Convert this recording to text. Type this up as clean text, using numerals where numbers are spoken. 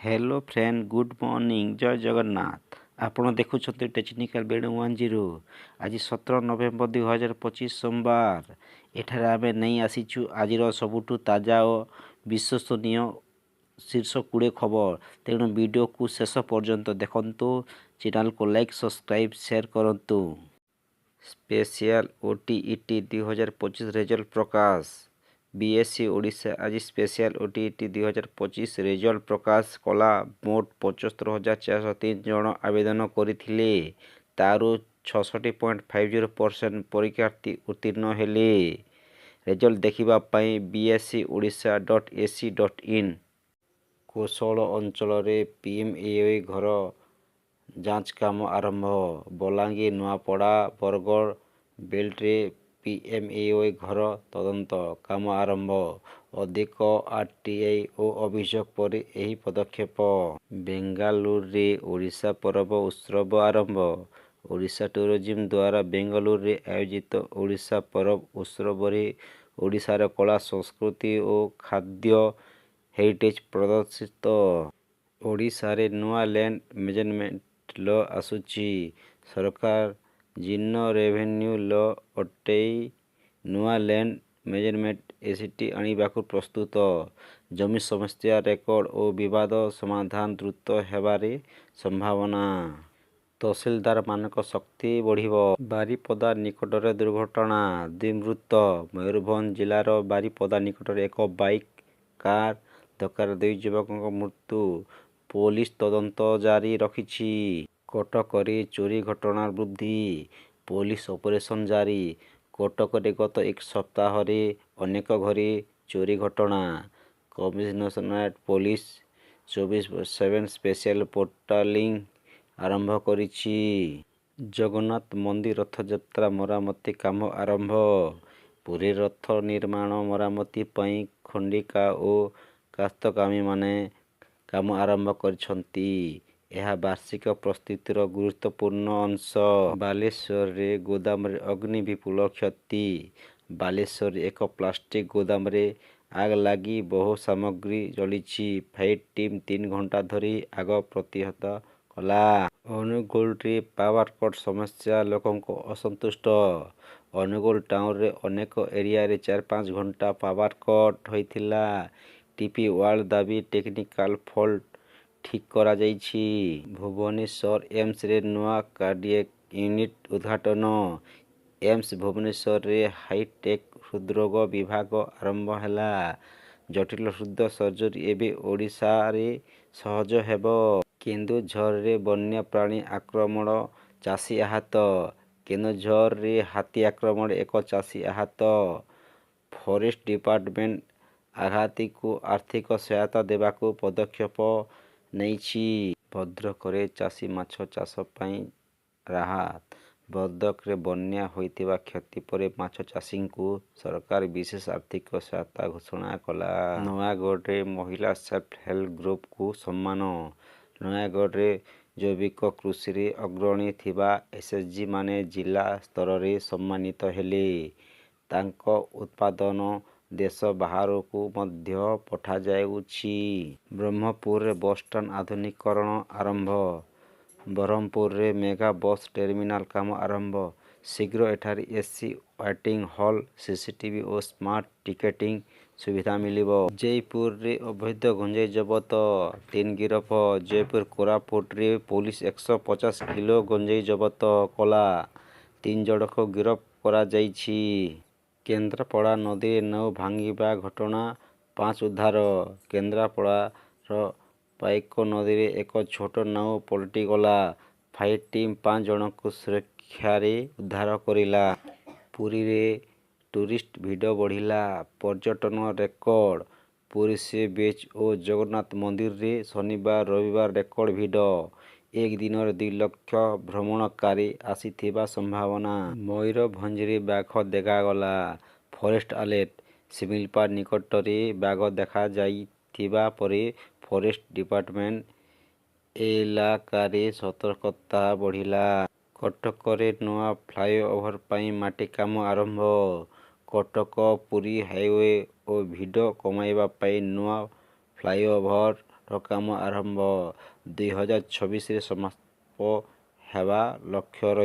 hello friend good morning जय जगन्नाथ आपण देखुछते technical bed 10 आज 17 नवेम्बर 2025 सोमवार एठारे आमे नहीं आसीचु आजिर सबुठु ताजा और विश्वसनीय शीर्ष 20 खबर तेणु वीडियो को शेष पर्यंत देखंतु चैनल को लाइक सब्सक्राइब शेयर करंतु स्पेशल ओटीईटी 2025 रेजल्ट प्रकाश बीएससी ओडिशा आज स्पेशल ओटीईटी 2025 रेजल्ट प्रकाश कला मोट 75,403 जन आवेदन करथिले तारु 66.50% परीक्षार्थी उत्तीर्ण हेले रेजल्ट देखिबा पई bscodisha.ac.in कोशल अंचल रे पीएमएओ घर जांच काम आरंभ बलांगीर नुआपड़ा बरगड़ बेल्ट्रे पीएमएओ घर तदंत काम आरंभ अधिक आरटीआई और अभियोग पर यही पदक्षेप बेंगालुरु रे ओडिशा पर्व उत्सव आरंभ ओडिशा टूरिज्म द्वारा बेंगालुरु रे आयोजित ओडिशा पर्व उत्सव रे ओडिशार कला संस्कृति और खाद्य हेरिटेज प्रदर्शित ओडिशा रे नुआ लैंड मैनेजमेंट लॉ आसुची सरकार जिन्न रेवेन्यू लॉ अटई नुआ लैंड मैनेजमेंट एसीटी आनिबाकु प्रस्तुत जमी समस्या रेकर्ड और विवाद समाधान द्रुत हेबारे संभावना तहसीलदार मानक शक्ति बढ़िबो बारिपदा निकटरे दुर्घटना 2 मृत मयूरभंज जिलार बारिपदा निकटरे एक बाइक कार धक्कार 2 युवकों मृत्यु पुलिस तदंत जारी रखिछि कटकरे चोरी घटना वृद्धि पुलिस ऑपरेशन जारी कटकरे गत एक सप्ताह रे अनेक घरे चोरी घटना कमिशनरेट पुलिस 24/7 स्पेशल पेट्रोलिंग आरंभ करिछि जगन्नाथ मंदिर रथ यात्रा मरामती काम आरंभ पुरी रथ निर्माण मरामती पई खंडिका और कास्तकामी माने काम आरंभ करछंती यह वार्षिक प्रस्तुतिर गुरुत्वपूर्ण अंश बालेश्वर रे गोदाम रे अग्नि विपुल क्षति बालेश्वर एक प्लास्टिक गोदाम रे आग लगी बहु सामग्री जलिछि फाइट टीम 3 घंटा धरी आग प्रतिहत कला अनुगुल रे पावर कट समस्या लोकों को असंतुष्ट अनुगुल टाउन रे अनेक एरिया रे 4-5 घंटा पावर कट होइथिला टीपी वाल दाबी टेक्निकल फॉल्ट ठीक करा जाइछि भुवनेश्वर एम्स रे नुआ कार्डियक यूनिट उद्घाटन एम्स भुवनेश्वर रे हाईटेक हृदरोग विभाग आरंभ हैला जटिल हृदय सर्जरी एबे ओडिशा रे सहज हेबो केन्दुझर रे वन्य प्राणी आक्रमण चासी आहत केन्दुझर रे हाथी आक्रमण एक चासी आहत फॉरेस्ट डिपार्टमेंट आघाती को आर्थिक सहायता देबाको पदक्षेप नैछि भद्रकरे चासी माछ चाष पई राहत भद्रक रे बन्या होइतिबा क्षति परे माछ चाषी को सरकार विशेष आर्थिक सहायता घोषणा कला नयागढ़ रे महिला सेल्फ हेल्प ग्रुप को सम्मान नयागढ़ रे जैविक कृषि रे अग्रणी थिबा एसएचजी माने जिला स्तर रे सम्मानित हेले तांको उत्पादन देश बाहर को मध्य पठा जाउछि ब्रह्मपुर रे बस स्टैंड आधुनिकीकरण आरंभ ब्रह्मपुर रे मेगा बस टर्मिनल काम आरंभ शीघ्र एठारे एसी वेटिंग हॉल सीसीटीवी और स्मार्ट टिकेटिंग सुविधा मिलिबो जयपुर रे अवैध गंजाई जबत 3 गिरफ जयपुर कोरापुट रे पुलिस 150 किलो गंजाई जबत कला 3 जण को गिरफ करा जाइछि केन्द्रापड़ा नदी नौ भांगिबा घटना 5 उद्धार केन्द्रापड़ा पाइक नदी रे एक छोट नाव पलटी गला फाइट टीम 5 जन को सुरक्षा रे उद्धार करिला पुरी रे टूरिस्ट भिड़ बढ़िला पर्यटन रेकर्ड पुरी सी बीच और जगन्नाथ मंदिर रे शनिवार रविवार रेकर्ड भिड़ एक दिन 2 लाख भ्रमणकारी आसीथिबा संभावना मयूरभंज रे बाघ देखागला फॉरेस्ट अलर्ट सिमिलपार निकट रे बाघ देखा जाइथिबा परे फॉरेस्ट डिपार्टमेंट इलाका रे सतर्कता बढ़िला कटक रे नुआ फ्लाईओवर पई माटी काम आरंभ कटक पुरी हाईवे और भिड़ कमाइबा पई नुआ फ्लाईओवर କାମ ଆରମ୍ଭ 2026ରେ ସମାପ୍ତ ହେବା ଲକ୍ଷ୍ୟ